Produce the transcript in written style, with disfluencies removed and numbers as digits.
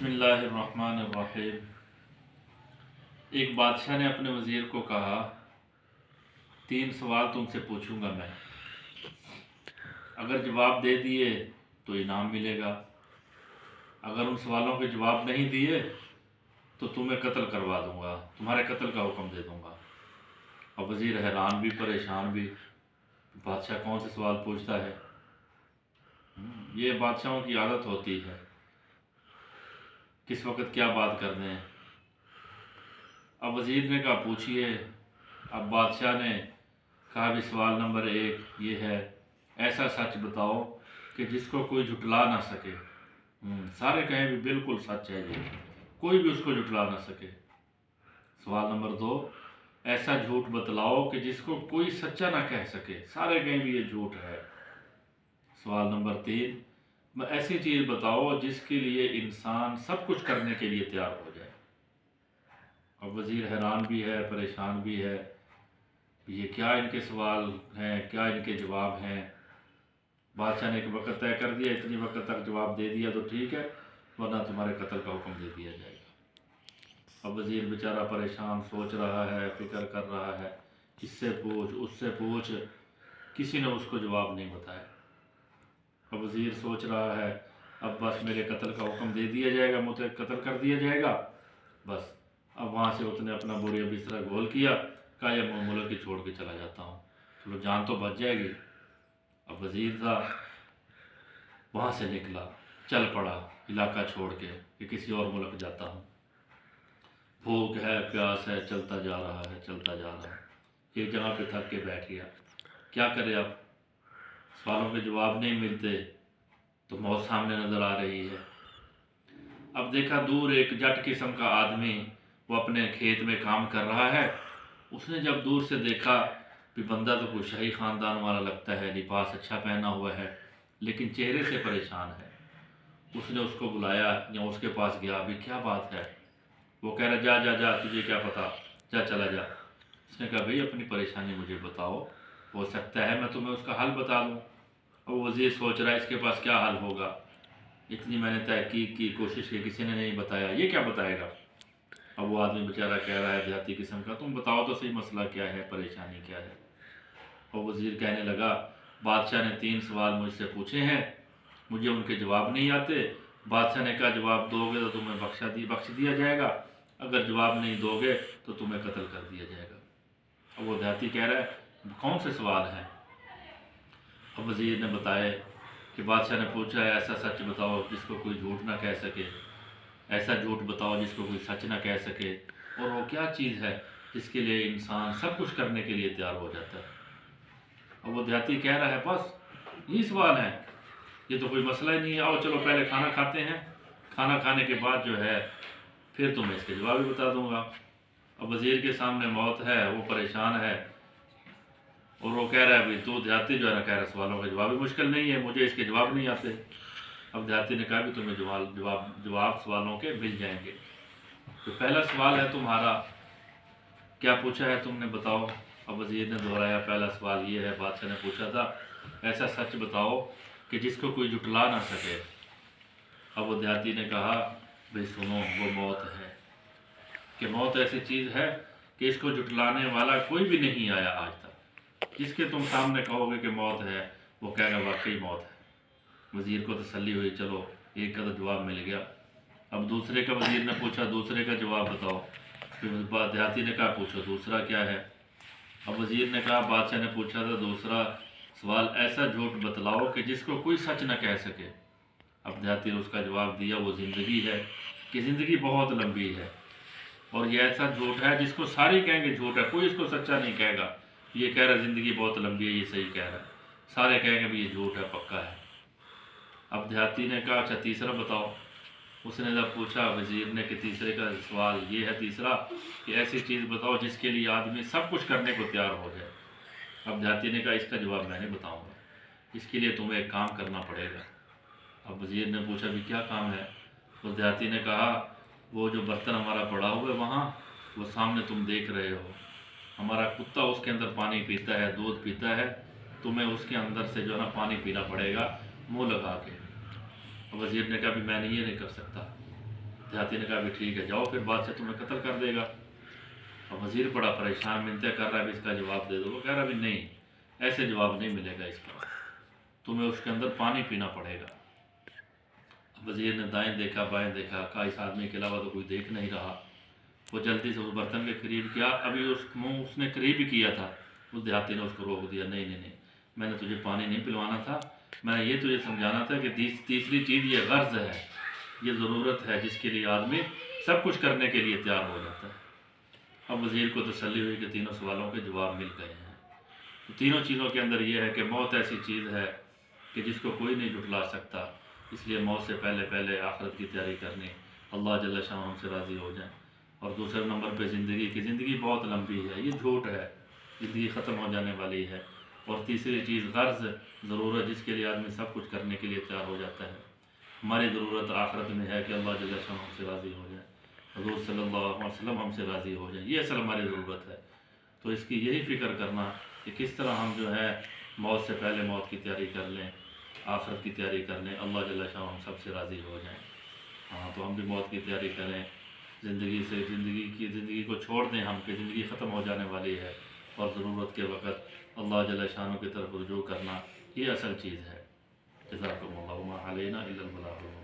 बिस्मिल्लाहिर्रहमानिर्रहीम। एक बादशाह ने अपने वज़ीर को कहा, 3 सवाल तुमसे पूछूंगा मैं, अगर जवाब दे दिए तो इनाम मिलेगा, अगर उन सवालों के जवाब नहीं दिए तो तुम्हें कत्ल करवा दूंगा, तुम्हारे कत्ल का हुक्म दे दूंगा। अब वज़ीर हैरान भी परेशान भी, बादशाह कौन से सवाल पूछता है। ये बादशाहों की आदत होती है, किस वक्त क्या बात कर दें। अब वज़ीर ने कहा पूछिए। अब बादशाह ने कहा भी सवाल नंबर 1 ये है, ऐसा सच बताओ कि जिसको कोई झुटला ना सके। सारे कहें भी बिल्कुल सच है ये, कोई भी उसको झुटला ना सके। सवाल नंबर 2, ऐसा झूठ बतलाओ कि जिसको कोई सच्चा ना कह सके, सारे कहें भी ये झूठ है। सवाल नंबर 3, ऐसी चीज़ बताओ जिसके लिए इंसान सब कुछ करने के लिए तैयार हो जाए। अब वज़ीर हैरान भी है परेशान भी है, ये क्या इनके सवाल हैं, क्या इनके जवाब हैं। बादशाह ने एक वक्त तय कर दिया, इतनी वक्त तक जवाब दे दिया तो ठीक है, वरना तुम्हारे कत्ल का हुक्म दे दिया जाएगा। अब वज़ीर बेचारा परेशान सोच रहा है, फिक्र कर रहा है, इससे पूछ उससे पूछ, किसी ने उसको जवाब नहीं बताया। अब वज़ीर सोच रहा है, अब बस मेरे कत्ल का हुक्म दे दिया जाएगा, मुझे कत्ल कर दिया जाएगा बस। अब वहाँ से उसने अपना बोरिया बिस्तरा गोल किया, कहा यह मुल्क ही छोड़ के चला जाता हूँ, चलो जान तो बच जाएगी। अब वज़ीर था वहाँ से निकला, चल पड़ा इलाका छोड़ के कि किसी और मुल्क जाता हूँ। भूख है प्यास है, चलता जा रहा है चलता जा रहा है, एक जगह पे थक के बैठ गया। क्या करे अब, सवालों के जवाब नहीं मिलते तो मौत सामने नज़र आ रही है। अब देखा दूर एक जट किस्म का आदमी, वो अपने खेत में काम कर रहा है। उसने जब दूर से देखा कि बंदा तो कोई शाही ख़ानदान वाला लगता है, लिबास अच्छा पहना हुआ है लेकिन चेहरे से परेशान है। उसने उसको बुलाया या उसके पास गया, अभी क्या बात है। वो कह रहा जा जा जा, तुझे क्या पता, जा चला जा। उसने कहा भाई अपनी परेशानी मुझे बताओ, हो सकता है मैं तुम्हें उसका हल बता दूँ। अब वज़ीर सोच रहा है इसके पास क्या हल होगा, इतनी मैंने तहकीक की कोशिश की, किसी ने नहीं बताया, ये क्या बताएगा। अब वो आदमी बेचारा कह रहा है देहाती किस्म का, तुम बताओ तो सही मसला क्या है, परेशानी क्या है। और वज़ीर कहने लगा, बादशाह ने 3 सवाल मुझसे पूछे हैं, मुझे उनके जवाब नहीं आते। बादशाह ने कहा जवाब दोगे तो तुम्हें बख्श दिया जाएगा, अगर जवाब नहीं दोगे तो तुम्हें कत्ल कर दिया जाएगा। अब वो देहाती कह रहा है कौन से सवाल हैं। अब वज़ीर ने बताया कि बादशाह ने पूछा है ऐसा सच बताओ जिसको कोई झूठ ना कह सके, ऐसा झूठ बताओ जिसको कोई सच ना कह सके, और वो क्या चीज़ है जिसके लिए इंसान सब कुछ करने के लिए तैयार हो जाता है। अब वो देहाती कह रहा है बस यही सवाल है, ये तो कोई मसला ही नहीं है, आओ चलो पहले खाना खाते हैं, खाना खाने के बाद जो है फिर तुम्हें इसके जवाब भी बता दूंगा। अब वज़ीर के सामने मौत है, वो परेशान है और वो कह रहा है भाई तो देहाती जो है ना कह रहा है सवालों का जवाब भी मुश्किल नहीं है, मुझे इसके जवाब नहीं आते। अब देहाती ने कहा भी तुम्हें जवाब सवालों के मिल जाएंगे। तो पहला सवाल है तुम्हारा, क्या पूछा है तुमने बताओ। अब वज़ीर ने दोहराया पहला सवाल ये है, बादशाह ने पूछा था ऐसा सच बताओ कि जिसको कोई जुटला ना सके। अब वो देहाती ने कहा भाई सुनो, वो मौत है, कि मौत ऐसी चीज़ है कि इसको जुटलाने वाला कोई भी नहीं आया आज तक। जिसके तुम सामने कहोगे कि मौत है वो कहेगा वाकई मौत है। वज़ीर को तसल्ली हुई, चलो एक का तो जवाब मिल गया। अब दूसरे का वज़ीर ने पूछा दूसरे का जवाब बताओ। फिर देहाती ने कहा पूछो दूसरा क्या है। अब वज़ीर ने कहा बादशाह ने पूछा था दूसरा सवाल, ऐसा झूठ बतलाओ कि जिसको कोई सच न कह सके। अब देहाती ने उसका जवाब दिया वो ज़िंदगी है, कि ज़िंदगी बहुत लंबी है और ये ऐसा झूठ है जिसको सारे कहेंगे झूठ है, कोई इसको सच्चा नहीं कहेगा। ये कह रहा है ज़िंदगी बहुत लंबी है, ये सही कह रहा है, सारे कहेंगे भी ये झूठ है पक्का है। अब देहाती ने कहा अच्छा तीसरा बताओ। उसने जब पूछा वज़ीर ने कि तीसरे का सवाल ये है तीसरा, कि ऐसी चीज़ बताओ जिसके लिए आदमी सब कुछ करने को तैयार हो जाए। अब देहाती ने कहा इसका जवाब मैं नहीं बताऊँगा, इसके लिए तुम्हें एक काम करना पड़ेगा। अब वज़ीर ने पूछा भी क्या काम है। तो देहाती ने कहा वो जो बर्तन हमारा पड़ा हुआ है वहाँ, वो सामने तुम देख रहे हो, हमारा कुत्ता उसके अंदर पानी पीता है, दूध पीता है, तुम्हें उसके अंदर से जो है ना पानी पीना पड़ेगा मुँह लगा के। वज़ीर ने कहा भी मैं ये नहीं कर सकता। دیہاتی نے کہا بھی ٹھیک ہے جاؤ، پھر بادشاہ تمہیں قتل کر دے گا۔ اور وزیر بڑا پریشان منتیں کر رہا ہے بھی اس کا جواب دے دو، وہ کہہ رہا بھی نہیں، ایسے جواب نہیں ملے گا اس کا، تمہیں اس کے اندر پانی پینا پڑے گا۔ وزیر نے دائیں دیکھا بائیں دیکھا، کہا اس آدمی کے علاوہ تو کوئی دیکھ نہیں رہا۔ وہ جلدی سے اس برتن کے قریب کیا، ابھی اس منہ اس نے قریب ہی کیا تھا، اس دیہاتی نے اس کو روک دیا، نہیں نہیں نہیں، میں نے تجھے پانی نہیں پلوانا تھا، میں نے یہ تجھے سمجھانا تھا کہ تیسری چیز یہ غرض ہے، یہ ضرورت ہے جس کے لیے آدمی سب کچھ کرنے کے لیے تیار ہو جاتا ہے۔ اب وزیر کو تسلی ہوئی کہ تینوں سوالوں کے جواب مل گئے ہیں۔ تینوں چیزوں کے اندر یہ ہے کہ موت ایسی چیز ہے کہ جس کو کوئی نہیں جھٹلا سکتا، اس لیے موت سے پہلے پہلے آخرت کی تیاری کرنی، اللہ جل شانہ ہم سے راضی ہو جائیں۔ اور دوسرے نمبر پہ زندگی بہت لمبی ہے، یہ جھوٹ ہے، زندگی ختم ہو جانے والی ہے۔ اور تیسری چیز غرض، ضرورت جس کے لیے آدمی سب کچھ کرنے کے لیے تیار ہو جاتا ہے۔ ہماری ضرورت آخرت میں ہے کہ اللہ جل شانہ ہم سے راضی ہو جائے، حضور صلی اللہ علیہ وسلم ہم سے راضی ہو جائیں، یہ اصل ہماری ضرورت ہے۔ تو اس کی یہی فکر کرنا کہ کس طرح ہم جو ہے موت سے پہلے موت کی تیاری کر لیں، آخرت کی تیاری کر لیں، اللہ جل شانہ ہم سب سے راضی ہو جائیں۔ ہاں تو ہم بھی موت کی تیاری کریں، زندگی کو چھوڑ دیں ہم کہ زندگی ختم ہو جانے والی ہے، اور ضرورت کے وقت اللہ جل شانہ کی طرف رجوع کرنا، یہ اصل چیز ہے۔ جزاکم اللہ، ما علینا الا البلاغ۔